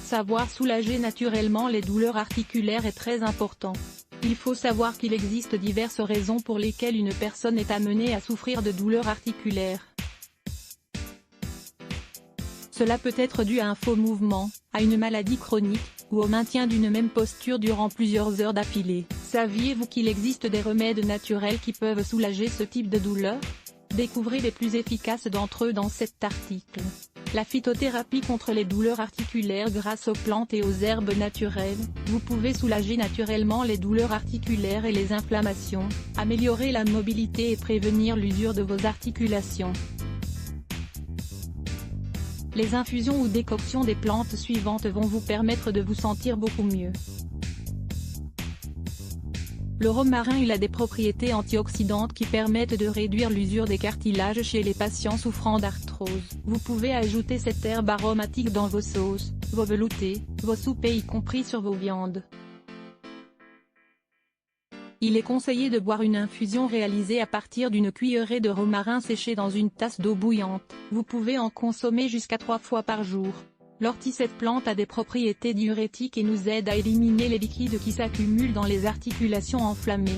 Savoir soulager naturellement les douleurs articulaires est très important. Il faut savoir qu'il existe diverses raisons pour lesquelles une personne est amenée à souffrir de douleurs articulaires. Cela peut être dû à un faux mouvement, à une maladie chronique, ou au maintien d'une même posture durant plusieurs heures d'affilée. Saviez-vous qu'il existe des remèdes naturels qui peuvent soulager ce type de douleur? Découvrez les plus efficaces d'entre eux dans cet article. La phytothérapie contre les douleurs articulaires. Grâce aux plantes et aux herbes naturelles, vous pouvez soulager naturellement les douleurs articulaires et les inflammations, améliorer la mobilité et prévenir l'usure de vos articulations. Les infusions ou décoctions des plantes suivantes vont vous permettre de vous sentir beaucoup mieux. Le romarin. Il a des propriétés antioxydantes qui permettent de réduire l'usure des cartilages chez les patients souffrant d'arthrose. Vous pouvez ajouter cette herbe aromatique dans vos sauces, vos veloutés, vos soupes et y compris sur vos viandes. Il est conseillé de boire une infusion réalisée à partir d'une cuillerée de romarin séché dans une tasse d'eau bouillante. Vous pouvez en consommer jusqu'à 3 fois par jour. L'ortie. Cette plante a des propriétés diurétiques et nous aide à éliminer les liquides qui s'accumulent dans les articulations enflammées.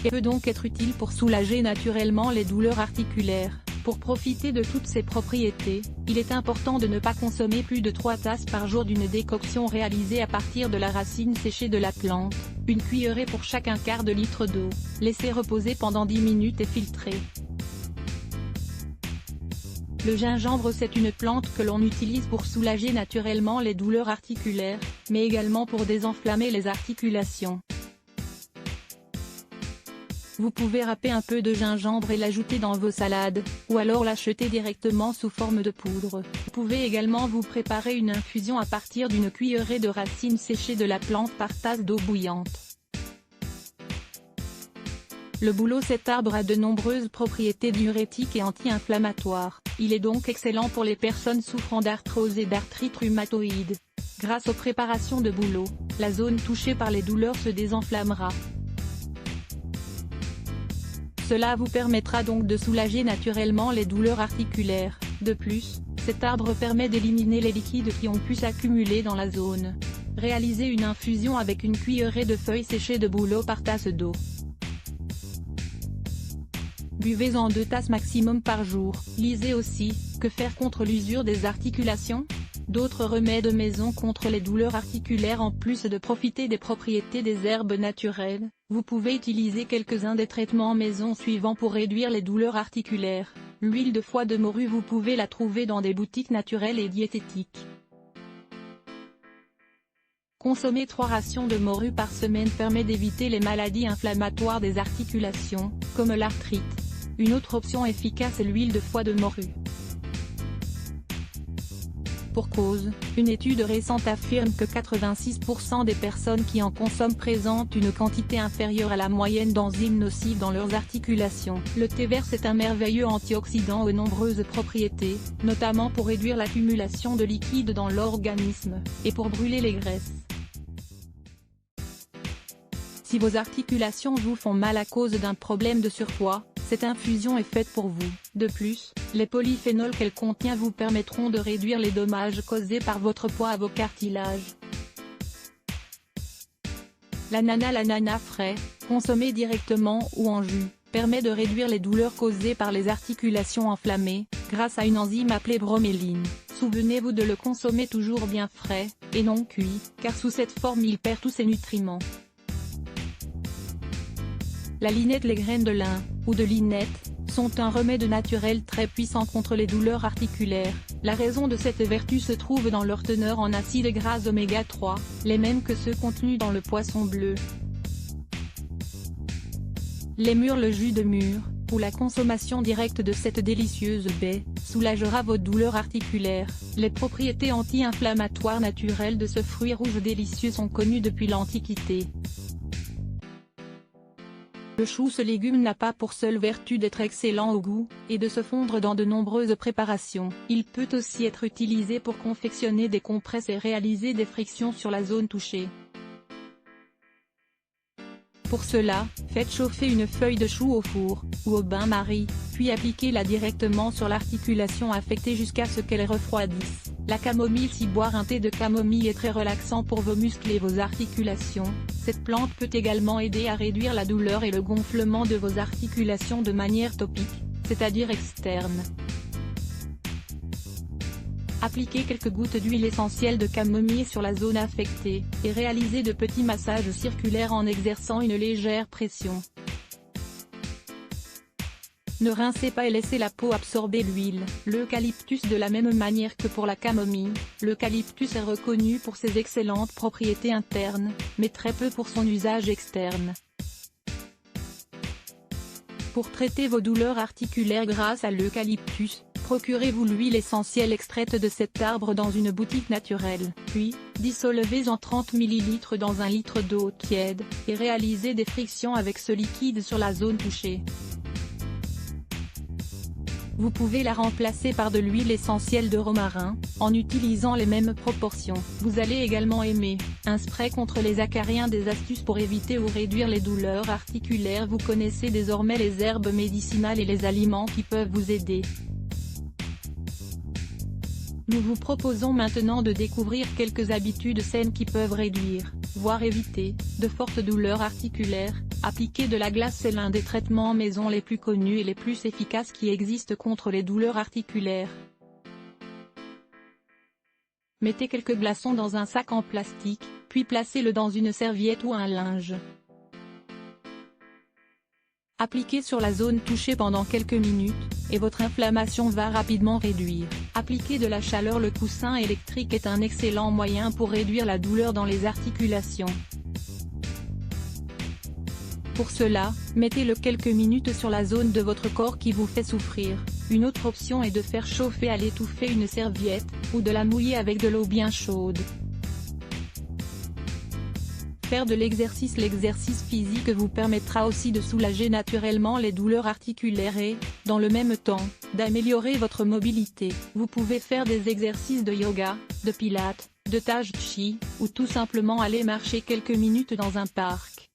Et peut donc être utile pour soulager naturellement les douleurs articulaires. Pour profiter de toutes ces propriétés, il est important de ne pas consommer plus de 3 tasses par jour d'une décoction réalisée à partir de la racine séchée de la plante, une cuillerée pour chaque 1/4 de litre d'eau. Laissez reposer pendant 10 minutes et filtrer. Le gingembre. C'est une plante que l'on utilise pour soulager naturellement les douleurs articulaires, mais également pour désenflammer les articulations. Vous pouvez râper un peu de gingembre et l'ajouter dans vos salades, ou alors l'acheter directement sous forme de poudre. Vous pouvez également vous préparer une infusion à partir d'une cuillerée de racines séchées de la plante par tasse d'eau bouillante. Le bouleau. Cet arbre a de nombreuses propriétés diurétiques et anti-inflammatoires. Il est donc excellent pour les personnes souffrant d'arthrose et d'arthrite rhumatoïde. Grâce aux préparations de bouleau, la zone touchée par les douleurs se désenflammera. Cela vous permettra donc de soulager naturellement les douleurs articulaires. De plus, cet arbre permet d'éliminer les liquides qui ont pu s'accumuler dans la zone. Réalisez une infusion avec une cuillerée de feuilles séchées de bouleau par tasse d'eau. Buvez-en 2 tasses maximum par jour. Lisez aussi, que faire contre l'usure des articulations? D'autres remèdes maison contre les douleurs articulaires. En plus de profiter des propriétés des herbes naturelles, vous pouvez utiliser quelques-uns des traitements maison suivants pour réduire les douleurs articulaires. L'huile de foie de morue. Vous pouvez la trouver dans des boutiques naturelles et diététiques. Consommer 3 rations de morue par semaine permet d'éviter les maladies inflammatoires des articulations, comme l'arthrite. Une autre option efficace est l'huile de foie de morue. Pour cause, une étude récente affirme que 86% des personnes qui en consomment présentent une quantité inférieure à la moyenne d'enzymes nocives dans leurs articulations. Le thé vert. C'est un merveilleux antioxydant aux nombreuses propriétés, notamment pour réduire l'accumulation de liquide dans l'organisme, et pour brûler les graisses. Si vos articulations vous font mal à cause d'un problème de surpoids, cette infusion est faite pour vous. De plus, les polyphénols qu'elle contient vous permettront de réduire les dommages causés par votre poids à vos cartilages. L'ananas. L'ananas frais, consommé directement ou en jus, permet de réduire les douleurs causées par les articulations enflammées, grâce à une enzyme appelée broméline. Souvenez-vous de le consommer toujours bien frais, et non cuit, car sous cette forme il perd tous ses nutriments. La linette. Les graines de lin, ou de linette, sont un remède naturel très puissant contre les douleurs articulaires. La raison de cette vertu se trouve dans leur teneur en acides gras oméga 3, les mêmes que ceux contenus dans le poisson bleu. Les mûres. Le jus de mûre, ou la consommation directe de cette délicieuse baie, soulagera vos douleurs articulaires. Les propriétés anti-inflammatoires naturelles de ce fruit rouge délicieux sont connues depuis l'Antiquité. Le chou. Ce légume n'a pas pour seule vertu d'être excellent au goût, et de se fondre dans de nombreuses préparations. Il peut aussi être utilisé pour confectionner des compresses et réaliser des frictions sur la zone touchée. Pour cela, faites chauffer une feuille de chou au four, ou au bain-marie, puis appliquez-la directement sur l'articulation affectée jusqu'à ce qu'elle refroidisse. La camomille. Si boire un thé de camomille est très relaxant pour vos muscles et vos articulations, cette plante peut également aider à réduire la douleur et le gonflement de vos articulations de manière topique, c'est-à-dire externe. Appliquez quelques gouttes d'huile essentielle de camomille sur la zone affectée, et réalisez de petits massages circulaires en exerçant une légère pression. Ne rincez pas et laissez la peau absorber l'huile. L'eucalyptus. De la même manière que pour la camomille, l'eucalyptus est reconnu pour ses excellentes propriétés internes, mais très peu pour son usage externe. Pour traiter vos douleurs articulaires grâce à l'eucalyptus, procurez-vous l'huile essentielle extraite de cet arbre dans une boutique naturelle, puis, dissolvez-en 30 ml dans 1 litre d'eau tiède, et réalisez des frictions avec ce liquide sur la zone touchée. Vous pouvez la remplacer par de l'huile essentielle de romarin, en utilisant les mêmes proportions. Vous allez également aimer un spray contre les acariens. Des astuces pour éviter ou réduire les douleurs articulaires. Vous connaissez désormais les herbes médicinales et les aliments qui peuvent vous aider. Nous vous proposons maintenant de découvrir quelques habitudes saines qui peuvent réduire, voire éviter, de fortes douleurs articulaires. Appliquer de la glace est l'un des traitements maison les plus connus et les plus efficaces qui existent contre les douleurs articulaires. Mettez quelques glaçons dans un sac en plastique, puis placez-le dans une serviette ou un linge. Appliquez sur la zone touchée pendant quelques minutes, et votre inflammation va rapidement réduire. Appliquer de la chaleur. Le coussin électrique est un excellent moyen pour réduire la douleur dans les articulations. Pour cela, mettez-le quelques minutes sur la zone de votre corps qui vous fait souffrir. Une autre option est de faire chauffer à l'étouffée une serviette, ou de la mouiller avec de l'eau bien chaude. Faire de l'exercice. L'exercice physique vous permettra aussi de soulager naturellement les douleurs articulaires et, dans le même temps, d'améliorer votre mobilité. Vous pouvez faire des exercices de yoga, de pilates, de tai chi, ou tout simplement aller marcher quelques minutes dans un parc.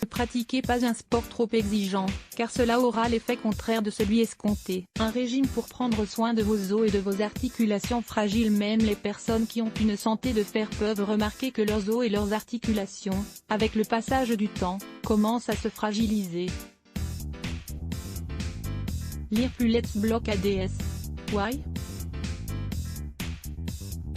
Ne pratiquez pas un sport trop exigeant, car cela aura l'effet contraire de celui escompté. Un régime pour prendre soin de vos os et de vos articulations fragiles. Même les personnes qui ont une santé de fer peuvent remarquer que leurs os et leurs articulations, avec le passage du temps, commencent à se fragiliser. Lire plus. Let's block ADS. Why?